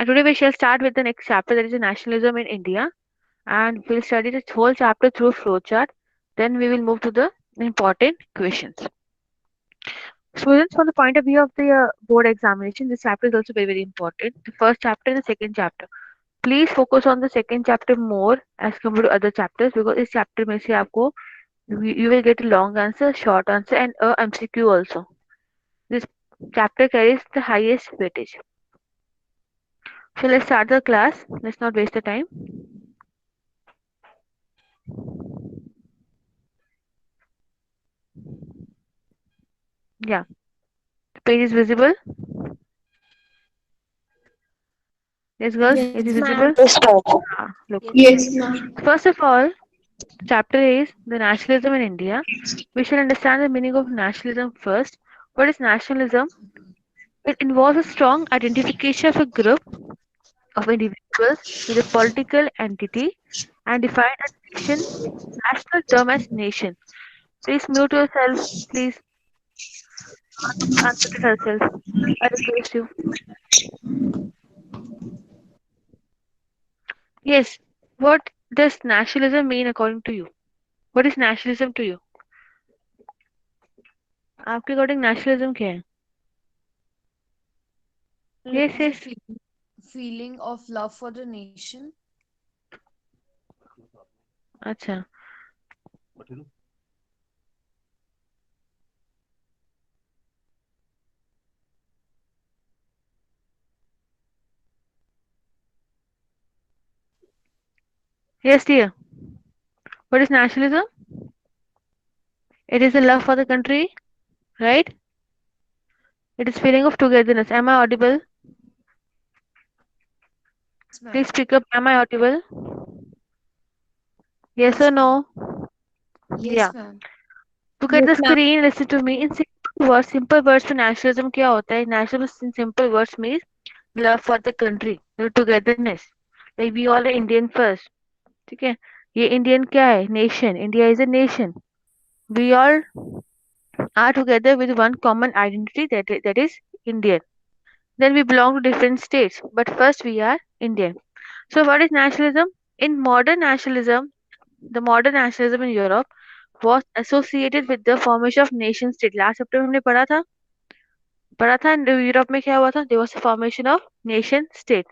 And today we shall start with the next chapter, that is nationalism in India, and we'll study this whole chapter through flowchart. Then we will move to the important questions. Students, from the point of view of the board examination, this chapter is also very, very important. The first chapter and the second chapter. Please focus on the second chapter more as compared to other chapters, because इस chapter में से आपको you will get a long answer, short answer, and a MCQ also. This chapter carries the highest weightage. So let's start the class. Let's not waste the time. Yeah, the page is visible. Yes, girls, Yes, it is ma'am. visible. Yes, ma'am. Look. Yes, ma'am. Yes, ma'am. First of all, the chapter is the nationalism in India. We should understand the meaning of nationalism first. What is nationalism? It involves a strong identification of a group of individuals with a political entity and define a nation, national term as nation. Please mute yourself. Please unmute yourself. I request you. Yes. What does nationalism mean according to you? What is nationalism to you? आपके according nationalism क्या है? Like Yes, the yes. feeling of love for the nation. अच्छा. Yes, dear. What is nationalism? It is a love for the country, right? It is feeling of togetherness. Am I audible? Yes, ma'am. Please speak up. Am I audible? Yes or Yes, ma'am. no? Yeah. Yes, ma'am. Look at Yes, the ma'am. screen. Listen to me. In simple words for nationalism क्या होता है? Nationalism in simple words means love for the country, the togetherness. Like we all are Indian first. ठीक है? ये Indian क्या है? Nation. India is a nation. We all are together with one common identity, that is Indian. Then we belong to different states, but first we are Indian. So what is nationalism? In modern nationalism, the modern nationalism in Europe was associated with the formation of nation state. Last chapter में हमने पढ़ा था Europe में क्या हुआ था? There was a formation of nation state.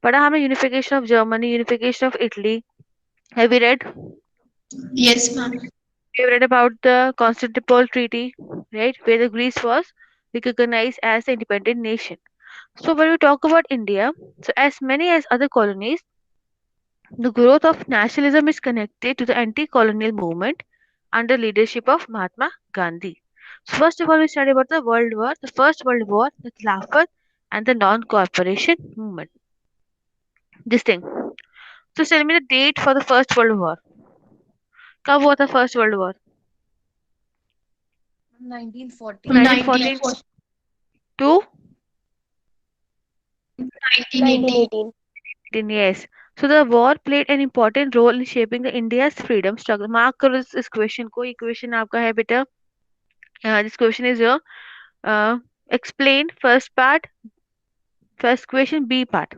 पढ़ा हमने unification of Germany, unification of Italy. Have we read? Yes, ma'am. We have read about the Constantinople Treaty, right? Where the Greece was recognized as an independent nation. So when we talk about India, so as many as other colonies, the growth of nationalism is connected to the anti-colonial movement under leadership of Mahatma Gandhi. So first of all, we study about the World War, the First World War, the Khilafat, and the non-cooperation movement. This thing. So tell me the date for the First World War. कब हुआ था First World War? 1914. 1914 1914, to 1918. 1918. yes. So the war played an important role in shaping the India's freedom struggle. Mark करो इस question को. ये question आपका है बेटा. This question is your uh, explain first part, first question B part.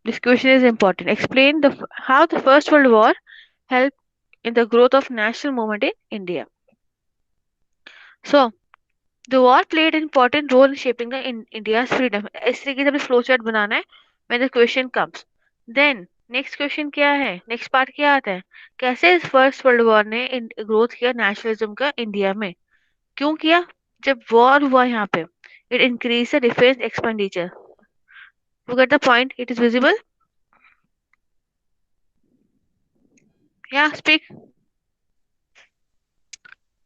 This question is important. Explain how the First World War helped in the growth of national movement in India. So the war played an important role in shaping the India's freedom. इस तरीके से अपने flow chart बनाना है when the question comes. Then next question क्या है? Next part क्या आता है? कैसे इस फर्स्ट वर्ल्ड वॉर ने ग्रोथ किया नेशनलिज्म का इंडिया में? क्यों किया? जब वॉर हुआ यहाँ पे, it increased the defense expenditure. You get the point? It is visible? Yeah, speak.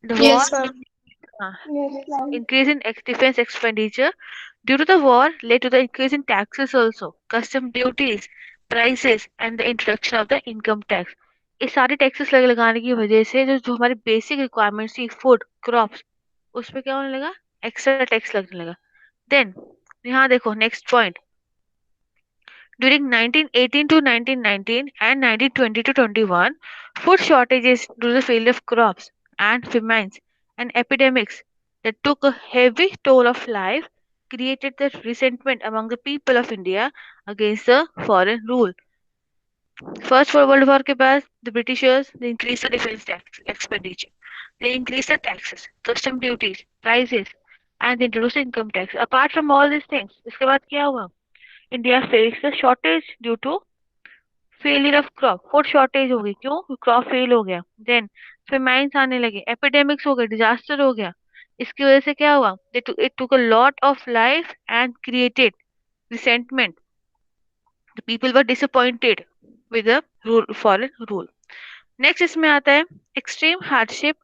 The war Yes, ma'am. uh, Yes, ma'am. increase in defense expenditure due to the war led to the increase in taxes also, custom duties, prices, and the introduction of the income tax. ये सारे taxes लगाने की वजह से जो जो हमारी basic requirements थी, फूड क्रॉप्स, उस पे क्या होने लगा? एक्स्ट्रा टैक्स लगने लगा. देन यहाँ देखो next point. During 1918 to 1919 and 1920 to 21, food shortages due to the failure of crops and famines and epidemics that took a heavy toll of life created the resentment among the people of India against the foreign rule. First World War के बाद the Britishers they increased the defense tax expenditure. They increased the taxes, custom duties, prices, and they introduced income tax. Apart from all these things, इसके बाद क्या हुआ? India faced a shortage due to failure of crop. Food shortage हो गई, क्यों? Crop fail हो गया. Then फेमाइन्स आने लगे, एपिडेमिक्स हो गए, डिजास्टर हो गया. इसकी वजह से क्या हुआ? It took a lot of life and created resentment. The people were disappointed with the foreign rule. Next इसमें आता है extreme hardship,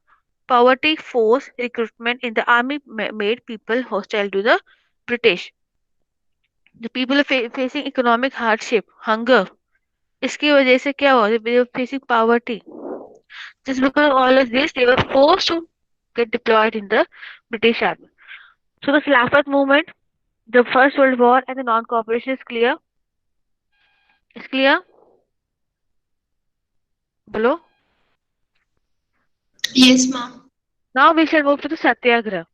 poverty, force recruitment in the army made people hostile to the British. The people are facing economic hardship, hunger. इसकी वजह से क्या हुआ? They were facing poverty. Just because of all of this, they were forced to get deployed in the British Army. So the Khilafat movement, the First World War, and the non-cooperation is clear. Is clear? Below. Yes, ma'am. Now we shall move to the Satyagraha.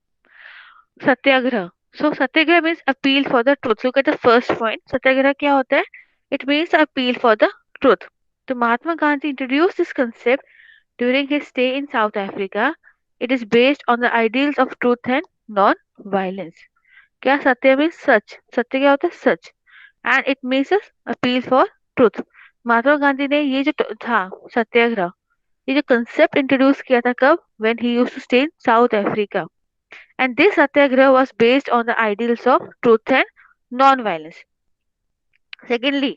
Satyagraha. So Satyagraha means appeal for the truth. Look at the first point. Satyagraha क्या होता है? It means appeal for the truth. So Mahatma Gandhi introduced this concept during his stay in South Africa. It is based on the ideals of truth and non-violence. क्या? सत्य means सच. सत्य क्या होता है? सच. And it means a appeal for truth. Mahatma Gandhi ने ये जो था सत्याग्रह, ये जो कंसेप्ट इंट्रोड्यूस किया था कब? When he used to stay in South Africa. And this satyagraha was based on the ideals of truth and non-violence. Secondly,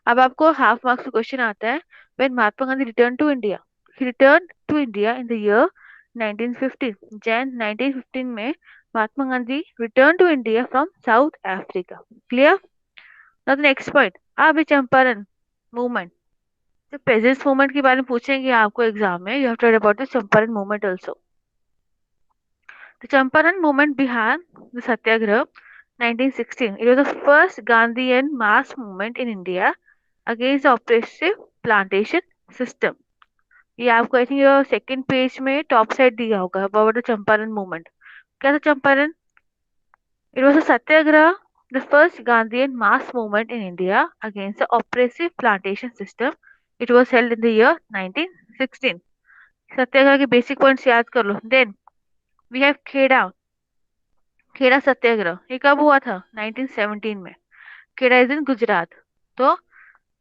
अब आपको हाफ मार्क्स का क्वेश्चन आता है. When Mahatma Gandhi returned to India, he returned to India in the year 1915. Jan 1915 में Mahatma Gandhi returned to India from South Africa. Clear? Now the next point, अभी Champaran movement. तो peasants movement के बारे में पूछेंगे आपको एग्जाम में. You have to write about the Champaran movement also. The Champaran movement began the Satyagraha 1916. It was the first Gandhian mass movement in India against the oppressive plantation system. ये आपको I think second page में top side दिया होगा about the Champaran movement. क्या था Champaran? It was a satyagraha, the first Gandhian mass movement in India against the oppressive plantation system. It was held in the year 1916. Satyagraha के basic points याद कर लो. Then we have Kheda. Kheda satyagraha ये कब हुआ था? 1917 में. Kheda is in Gujarat. तो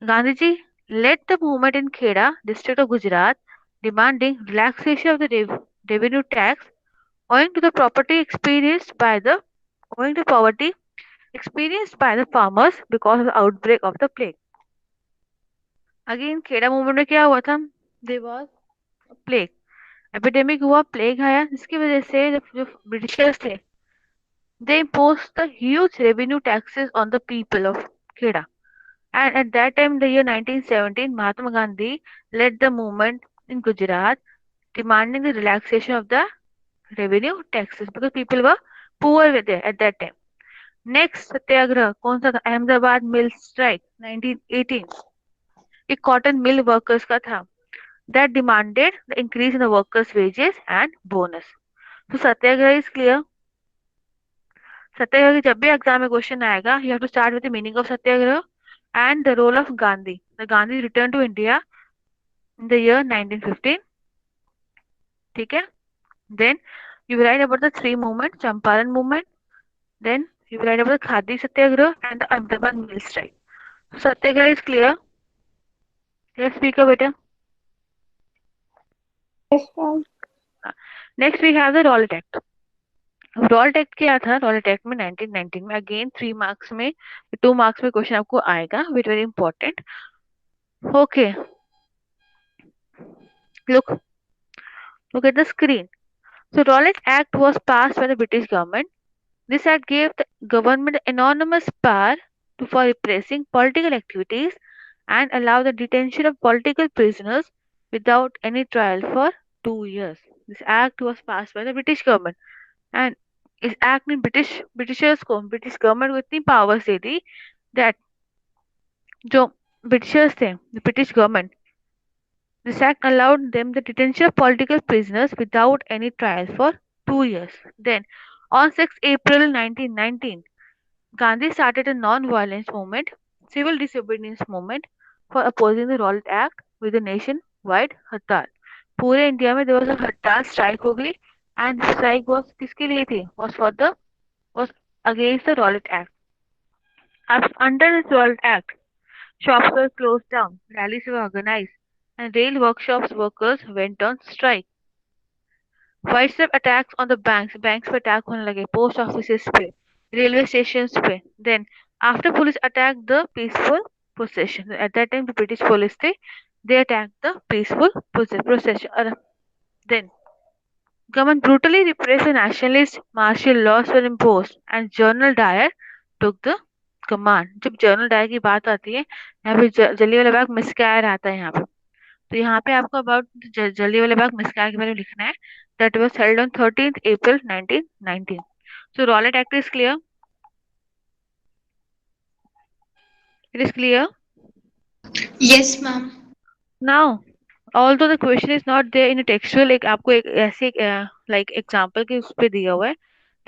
Gandhi ji led the movement in Kheda, district of Gujarat, demanding relaxation of the revenue tax owing to the property experienced by the owing to poverty experienced by the farmers because of the outbreak of the plague. Again, Kheda movement में क्या हुआ था? There was a plague. Epidemic हुआ, plague आया, जिसकी वजह से जो ब्रिटिशर्स थे they imposed the huge revenue taxes on the people of Kheda. And at that time, the year 1917, Mahatma Gandhi led the movement in Gujarat, demanding the relaxation of the revenue taxes because people were poor there at that time. Next सत्याग्रह कौन सा था? अहमदाबाद मिल strike 1918. ये cotton mill workers का था. That demanded the increase in the workers' wages and bonus. So Satyagraha is clear. सत्याग्रह जब भी exam में question आएगा, you have to start with the meaning of Satyagraha and the role of Gandhi. The Gandhi returned to India in the year 1915. ठीक है? Then you write about the three movements, Champaran movement. Then you write about the Khadi Satyagraha and the Ahmedabad mill strike. So Satyagraha is clear. Let's speak of it. Yes, ma'am. Next we have the Rowlatt Act. Raoult act क्या था? Raoult act में 1919 में again 3 marks में 2 marks में question आपको आएगा. Very important. Okay, look at the screen. So Rowlatt Act was passed by the British government. This act gave the government enormous power for repressing political activities and allow the detention of political prisoners without any trial for 2 years. This act was passed by the British government. And इस act ने Britishers को, British government को इतनी powers दे दी that जो Britishers थे, British government, this act allowed them the detention of political prisoners without any trial for 2 years. Then On 6 April 1919, Gandhi started a non-violence movement, civil disobedience movement for opposing the Rowlatt Act with a nationwide हड़ताल. पूरे India में there was a हड़ताल strike हो गई and the strike was किसके लिए थी? Was against the Rowlatt Act. Under this Rowlatt Act, shops were closed down, rallies were organized, and rail workshops workers went on strike. Widespread attacks on the banks पे attack होने लगे, post offices पे, railway stations पे. Then after police attacked the peaceful procession, at that time the British police they attacked the peaceful procession. Then government brutally repressed the nationalists, martial laws were imposed, and General Dyer took the command. जब general Dyer की बात आती है, यहाँ पे जलियांवाला बाग मिसकायर आता है यहाँ पे. तो यहाँ पे आपको अबाउट जलियांवाला बाग मिसकायर के बारे में लिखना है. That was held on 13th April 1919. So Rowlatt Act is clear. It is clear. Yes, ma'am. Now, although the question is not there in a textual, एक आपको एक ऐसे like example के उस पे दिया हुआ है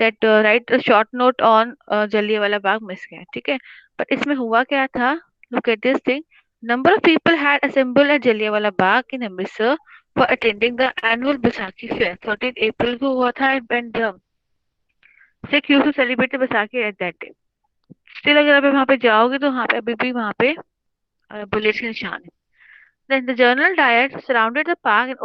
that write a short note on Jallianwala Bagh मिसकायर. ठीक है, but इसमें हुआ क्या था? Look at this thing. Number of people had assembled at Jallianwala Bagh in Amritsar for attending the annual Baisakhi fair. 13th April को हुआ था at Bandram. Sikh used to celebrate the Baisakhi at that day. Still अगर आप वहाँ पे जाओगे तो वहाँ पे अभी भी वहाँ पे बुलेट्स के निशान है. Then the General Dyer surrounded the park and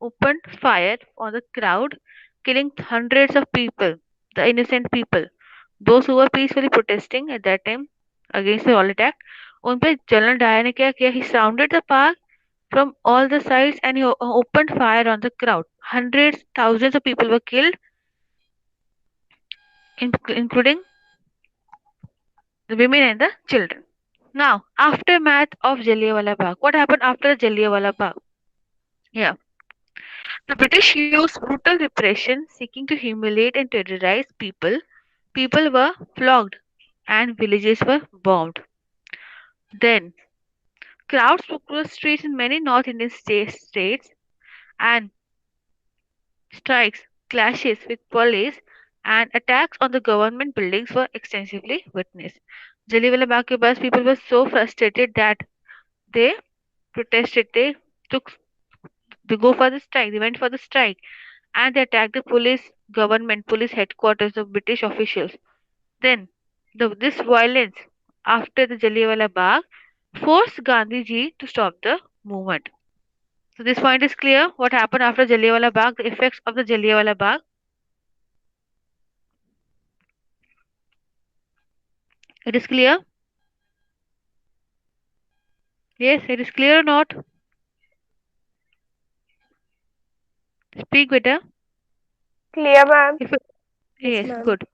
opened fire on the crowd, killing hundreds of people, the innocent people, those who were peacefully protesting at that time against the Rowlatt Act. उन पे general Dyer ने क्या किया? He surrounded the park from all the sides and he opened fire on the crowd. Hundreds, thousands of people were killed, including the women and the children. Now, aftermath of Jallianwala Bagh. What happened after Jallianwala Bagh? Yeah. The British used brutal repression seeking to humiliate and terrorize people. People were flogged and villages were bombed. Then, crowds took to the streets in many North Indian states and strikes, clashes with police, and attacks on the government buildings were extensively witnessed. Jallianwala Bagh ke बाद people were so frustrated that they protested. They go for the strike. They went for the strike, and they attacked the police headquarters of British officials. Then, this violence after the Jallianwala Bagh forced Gandhi ji to stop the movement. So this point is clear. What happened after Jallianwala Bagh? The effects of the Jallianwala Bagh. It is clear. Yes, it is clear or not? Speak better. Clear, ma'am. Yes, ma'am. good.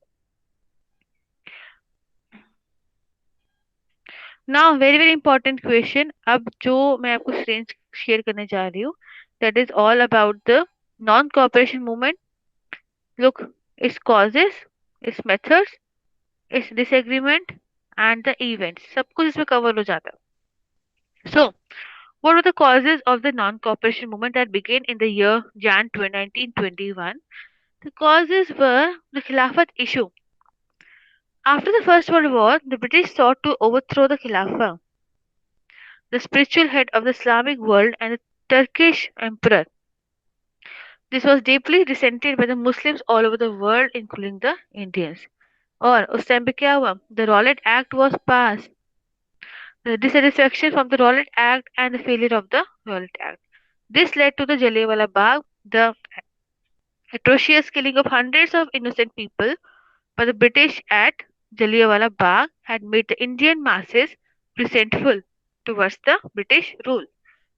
Now, very important question. अब जो मैं आपको screen share करने जा रही हूँ, that is all about the non-cooperation movement. Look, its causes, its methods, its disagreement, and the events. सब कुछ इसमें cover हो जाता है. So, what were the causes of the non-cooperation movement that began in the year Jan 1921? The causes were the Khilafat issue. After the First World War, the British sought to overthrow the Khilafah, the spiritual head of the Islamic world, and the Turkish emperor. This was deeply resented by the Muslims all over the world, including the Indians. और उस time पे क्या हुआ? The Rowlatt Act was passed. The dissatisfaction from the Rowlatt Act and the failure of the Rowlatt Act. This led to the Jallianwala Bagh, the atrocious killing of hundreds of innocent people by the British at Jallianwala Bagh had made the Indian masses resentful towards the British rule.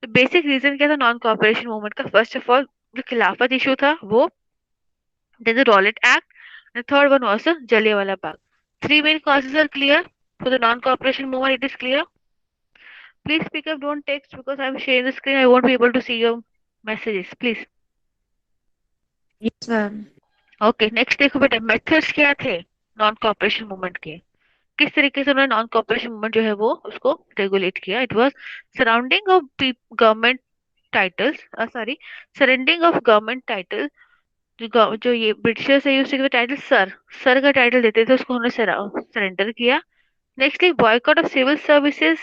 The basic reason क्या था non-cooperation movement का? First of all, the खिलाफत issue था वो, then the Rowlatt Act, and the third one was the Jallianwala Bagh. Three main causes are clear for the non-cooperation movement. It is clear. Please speak up, don't text because I'm sharing the screen. I won't be able to see your messages. Please. Yes, ma'am. Okay, next देखो बेटा, methods क्या थे non cooperation movement के? किस तरीके से उन्होंने non cooperation movement जो है वो उसको रेगुलेट किया? It was surrounding of government titles, sorry, surrendering of government title जो ये britishers use to give the title sir का टाइटल देते थे, उसको उन्होंने सरेंडर किया। Nextly boycott of civil services,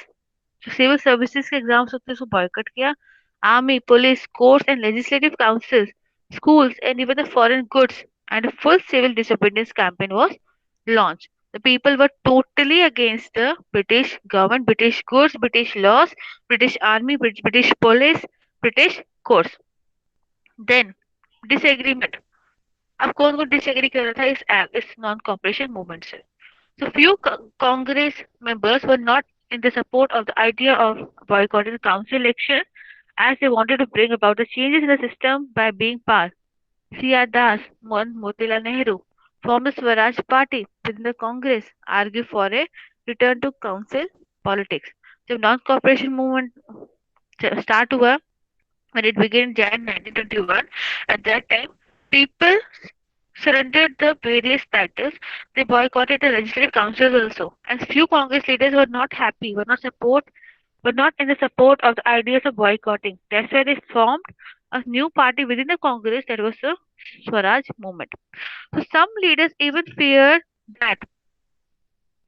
जो सिविल सर्विसेज के एग्जाम्स होते हैं उसको बॉयकॉट किया। Army, police, courts and legislative councils, schools, and even the foreign goods, and a full civil disobedience campaign was launched. The people were totally against the British government, British goods, British laws, British army, British police, British courts. Then disagreement. अब कौन कौन disagree कर रहा था इस non cooperation movement से? So few Congress members were not in the support of the idea of boycotting the council election, as they wanted to bring about the changes in the system by being passed. C.R. Das and Motilal Nehru formed the Swaraj Party within the Congress, argue for a return to council politics. जब non cooperation movement start हुआ, when it began in Jan 1921, at that time people surrendered the various titles. They boycotted the legislative councils also, and few Congress leaders were not happy, were not in the support of the ideas of boycotting. That's why they formed a new party within the Congress, that was the Swaraj movement. So some leaders even feared that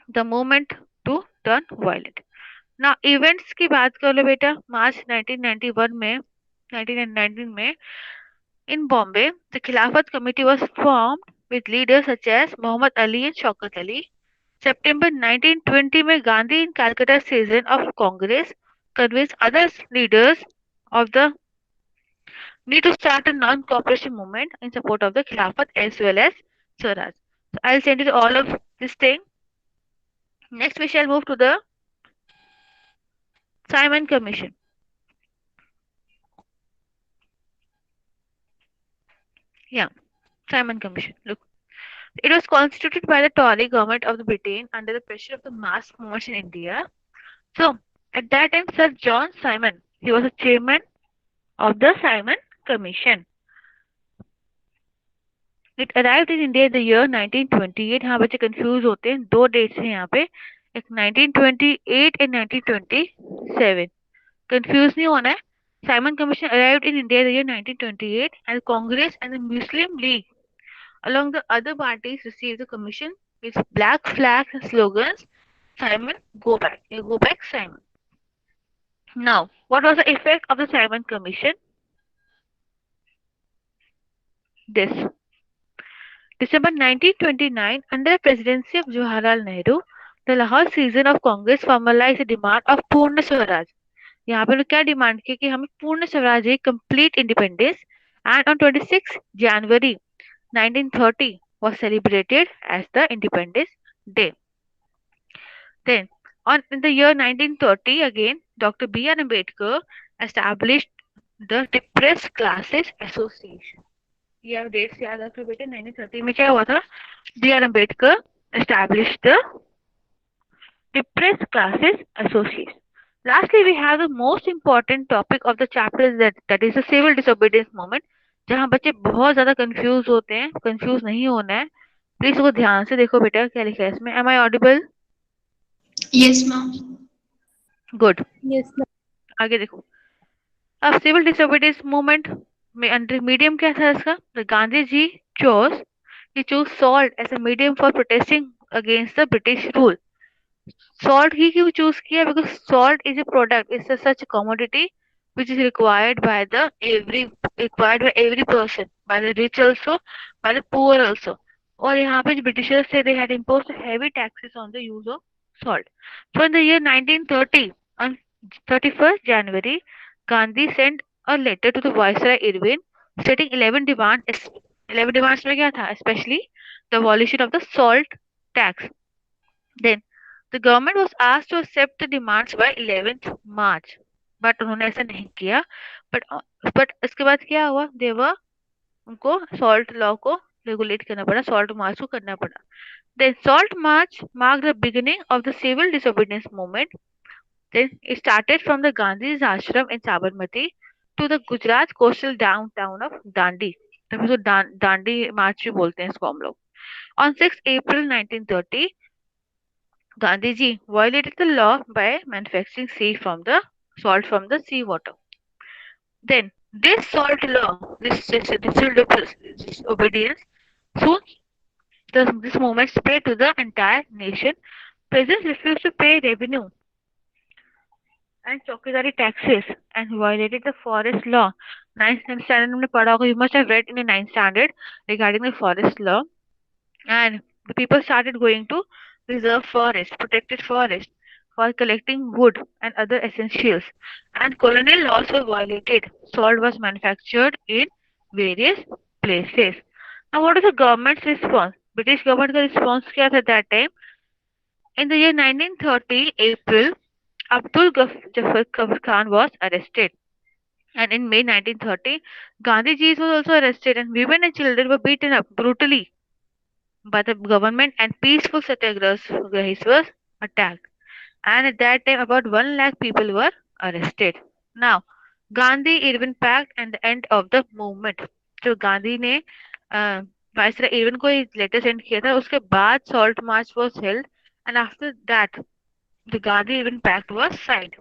the movement to turn violent. Now events की बात कर लो बेटा, मार्च 1991 में 1919 में in Bombay, the Khilafat Committee was formed with leaders such as Muhammad Ali and Shaukat Ali. September 1920 में Gandhi in Calcutta session of Congress convinced other leaders of the need to start a non-cooperation movement in support of the Khilafat as well as Swaraj. So I'll send you all of this thing. Next we shall move to the Simon Commission. Yeah, Simon Commission. Look, it was constituted by the Tory government of the Britain under the pressure of the mass movements in India. So at that time, Sir John Simon, he was the chairman of the Simon Commission. It arrived in India in the year 1928. हाँ बच्चे confuse होते हैं, दो dates हैं यहाँ पे, एक 1928 and 1927. Confuse नहीं होना है. Simon Commission arrived in India in the year 1928, and Congress and the Muslim League, along the other parties, received the commission with black flags and slogans. Simon, go back. You go back, Simon. Now, what was the effect of the Simon Commission? This. December 1929, under the presidency of Jawaharlal Nehru, the Lahore season of Congress formalized the demand of पूर्ण स्वराज. यहाँ पे क्या demand की कि हमें पूर्ण स्वराज है, complete independence, and on 26 January 1930 was celebrated as the Independence Day. Then, in the year 1930, again, Dr. B.R. Ambedkar established the Depressed Classes Association. ये आप डेट्स याद रखो बेटे. 1930 में क्या हुआ था? B.R. Ambedkar established the Depressed Classes Association. Lastly, we have the most important topic of the chapter, that is the civil disobedience movement, जहाँ बच्चे बहुत ज्यादा कंफ्यूज होते हैं. कंफ्यूज नहीं होना है, प्लीज उसको ध्यान से देखो बेटा क्या लिखा है इसमें. Am I audible? Yes, ma'am. Good. Yes, ma'am. आगे देखो. अब सिविल डिसोबीडियंस मूवमेंट में अंडर मीडियम क्या था इसका? Gandhi ji choose salt as a medium for protesting against the British rule. Salt ही क्यों चूज किया? Because salt is a product, is such commodity which is required by every person, by the rich also, by the poor also. और यहाँ पे जो Britishers थे, they had imposed heavy taxes on the use of salt. So in the year 1930, on 31st January, Gandhi sent a letter to the Viceroy Irwin stating 11 demands. 11 demands में क्या था? Especially the abolition of the salt tax. Then the government was asked to accept the demands by 11th March, but उन्होंने ऐसा नहीं किया. but इसके बाद क्या हुआ? उनको सॉल्ट लॉ को रेगुलेट करना पड़ा, सॉल्ट मार्च को करना पड़ा. Then salt march marked the beginning of the civil disobedience movement. Then it started from the Gandhi's ashram in Sabarmati to the Gujarat coastal downtown of Dandi. तभी तो दांडी मार्च भी बोलते हैं इसको हम लोग. On 6 April 1930, Gandhiji violated the law by manufacturing salt from the sea water. Then This salt law, this disobedience, soon this movement spread to the entire nation. Peasants refused to pay revenue and चौकीदारी taxes and violated the forest law. Ninth standard में पढ़ा होगा. You must have read in the ninth standard regarding the forest law. And the people started going to reserve forest, protected forest, for collecting wood and other essentials. And colonial laws were violated. Salt was manufactured in various places. Now, what is the government's response? British government का response क्या था that time? In the year 1930, April, Abdul Jafar Khan was arrested. And in May 1930, Gandhiji was also arrested, and women and children were beaten up brutally by the government, and peaceful satyagrahis was attacked. And at that time, about 1 lakh people were arrested. Now, Gandhi Irwin Pact and the end of the movement. जो गांधी ने viceroy Irwin को एक letter send किया था, उसके बाद salt march was held, and after that the Gandhi Irwin Pact was signed.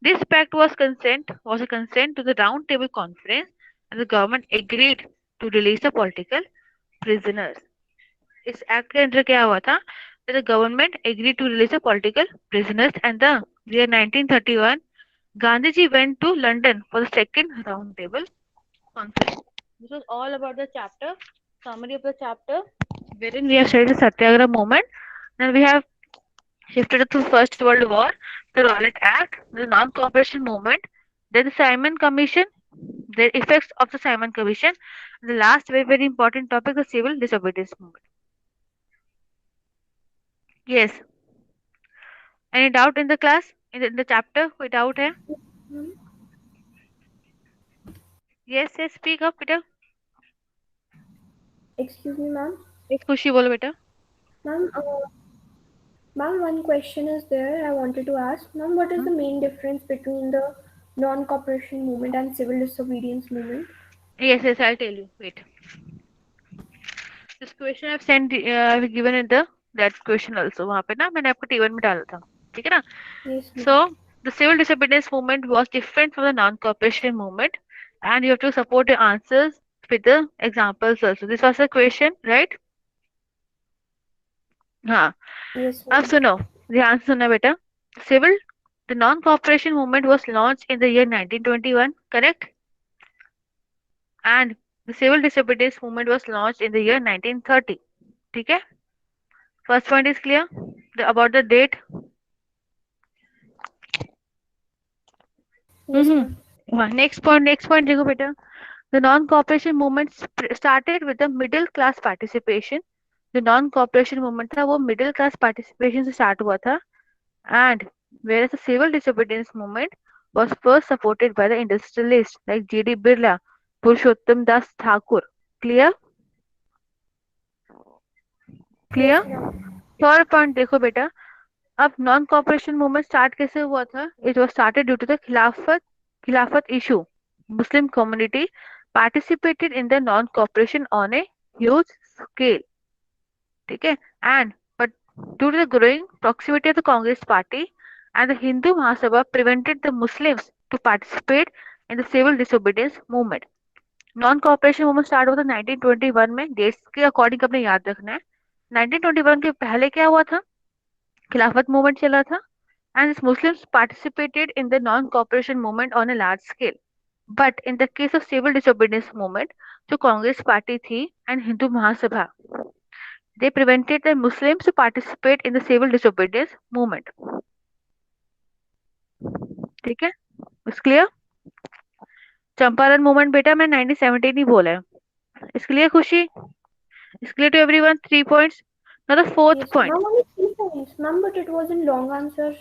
This pact was a consent to the Round Table Conference, and the government agreed to release the political prisoners. इस act के अंदर क्या हुआ था? That the government agreed to release the political prisoners, and the year 1931, Gandhiji went to London for the second Round Table Conference. This was all about the chapter, summary of the chapter, wherein we have studied the Satyagraha movement. Then we have shifted to the First World War, the Rowlatt Act, the Non-Cooperation Movement, then the Simon Commission, the effects of the Simon Commission, and the last very very important topic, the Civil Disobedience Movement. Yes. Any doubt in the class? In the chapter? कोई doubt है? Yes, yes, speak up बेटा. Excuse me, ma'am. Yes, खुशी बोलो बेटा. Ma'am, one question is there I wanted to ask. Ma'am, what is the main difference between the non-cooperation movement and civil disobedience movement? Yes, yes, I'll tell you. Wait. This question I've sent, I've given in the that question also. वहाँ पे ना मैंने आपको T1 में डाला था. ठीक है ना? Yes, ma'am. So the civil disobedience movement was different from the non-cooperation movement, and you have to support your answers with the examples also. This was a question, right? हाँ. Yes, अब ma'am. सुनो, ध्यान से सुनना बेटा. Civil, the non-cooperation movement was launched in the year 1921, correct? And the civil disobedience movement was launched in the year 1930. ठीक है? First point is clear about the date. Yes, ma'am. Next point देखो बेटा. The non-cooperation movement started with the middle class participation. The non-cooperation movement था वो middle class participation से start हुआ था, and whereas the civil disobedience movement was first supported by the industrialists like G.D. Birla, Purushottam Das Thakur. Clear? Clear? Yes, ma'am. Third point देखो बेटा. अब non cooperation movement start कैसे हुआ था? It was started due to the Khilafat issue. Muslim community participated in the non-cooperation on a huge scale. ठीक है? And but due to the growing proximity of the Congress party and the Hindu Mahasabha prevented the Muslims to participate in the civil disobedience movement. Non-cooperation movement start हुआ था 1921 में. Dates के according अपने याद रखना है. 1921 के पहले क्या हुआ था? खिलाफत मूवमेंट चला था, and its Muslims participated in the non-cooperation movement on a large scale. But in the case of civil disobedience movement, जो कांग्रेस पार्टी थी and Hindu Mahasabha, they prevented the Muslims to participate in the civil disobedience movement. ठीक है? It's clear? Champaran movement बेटा मैं 1917 ही बोला है. It's clear खुशी? It's clear to everyone? 3 points. Now the fourth Yes, point. ma'am, only 3 points, ma'am, but it was in long answer.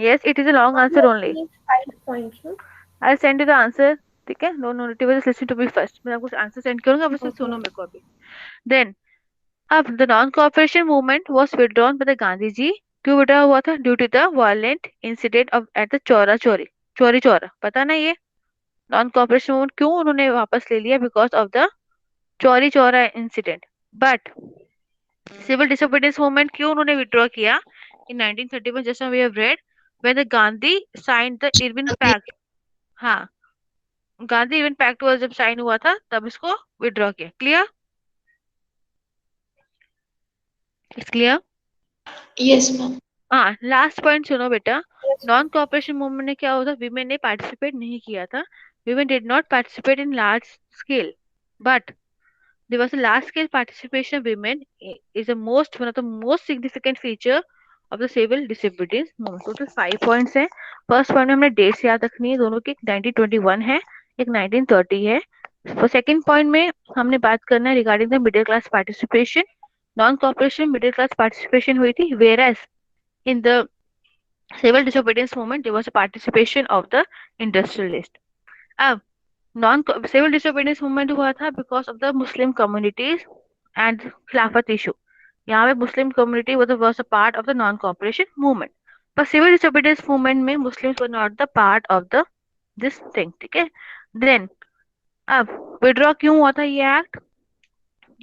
Yes, it is a long answer Ma'am, only. please 5 points, no? I'll send you the answer. ठीक है? No, just listen to me first. मैं आपको answer send करूंगा, बस Okay. सुनो मेरे को अभी. Then, अब the non-cooperation movement was withdrawn by the Gandhiji. क्यों विड्रॉ हुआ था? Due to the violent incident of at the Chauri Chaura. पता ना ये non-cooperation movement क्यों उन्होंने वापस ले लिया? Because of the Chauri Chaura incident. But civil disobedience movement क्यों उन्होंने withdraw किया? In 1931, just now we have read, when the Gandhi signed the Irwin Pact. हाँ, गांधी इवेंट पैक्ट वाज जब साइन हुआ था तब इसको विड्रॉ किया। Clear? It's clear? Yes, ma'am. हाँ, लास्ट पॉइंट सुनो बेटा। Yes, नॉन कॉपरेशन मूवमेंट में क्या होता, विमेन ने पार्टिसिपेट नहीं किया था। Women did not participate in large scale, but there was a large scale participation of women is the most one of the most significant feature of the civil disobedience movement. Total 5 points हैं। First point में हमने dates याद रखनी है, दोनों की, एक 1921 है, एक 1930 है। सेकंड पॉइंट में हमने बात करना है regarding the middle class participation. Non cooperation middle class participation हुई थी, whereas in the civil disobedience movement there was a participation of the industrialist. अब नॉन सिविल डिसोबीडियंस मूवमेंट हुआ था because of the Muslim communities and Khilafat issue. यहाँ पे Muslim community was a part of the non cooperation movement, पर civil disobedience movement में Muslims were not the part of the this thing. ठीक है, then अब withdraw क्यों हुआ था ये act?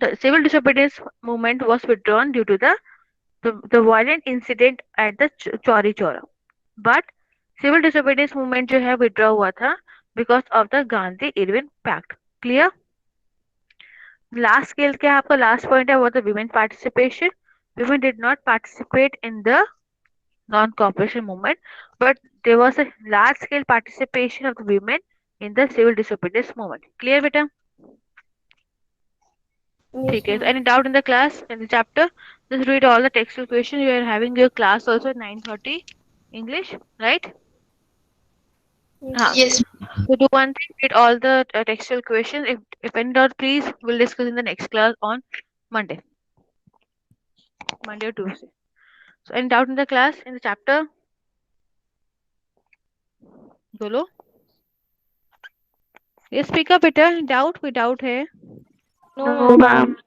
The civil disobedience movement was withdrawn due to the violent incident at the Chauri Chaura, but civil disobedience movement जो है विड्रॉ हुआ था because of the Gandhi Irwin pact. Clear? Last scale क्या है आपका? लास्ट पॉइंट है वो the women participation. Women did not participate in the non cooperation movement, but there was a large scale participation of the women in the civil disobedience movement. Clear बेटा? yes, ठीक है, so ma'am. any doubt in the class, in the chapter, just read all the textual questions. You are having your class also at 9:30 English, right? Yes. हाँ, Yes. so do one thing, read all the textual questions. If any doubt, please, we'll discuss in the next class on Monday, Monday or Tuesday. So any doubt in the class, in the chapter? बोलो, ये speak up बेटा, doubt कोई doubt है? No, ma'am.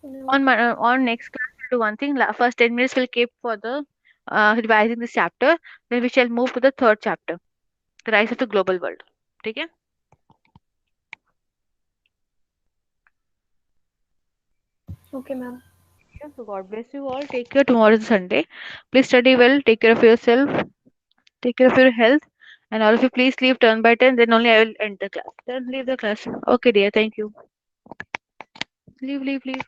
No. On next class we'll do one thing. First 10 minutes we'll keep for the revising this chapter. Then we shall move to the third chapter, the rise of the global world. ठीक है? Okay, ma'am. So God bless you all. Take care. Tomorrow is Sunday. Please study well. Take care of yourself. Take care of your health. And all of you, please leave turn by 10. Then only I will end the class. Then leave the class. Okay, dear. Thank you. Leave, leave, leave.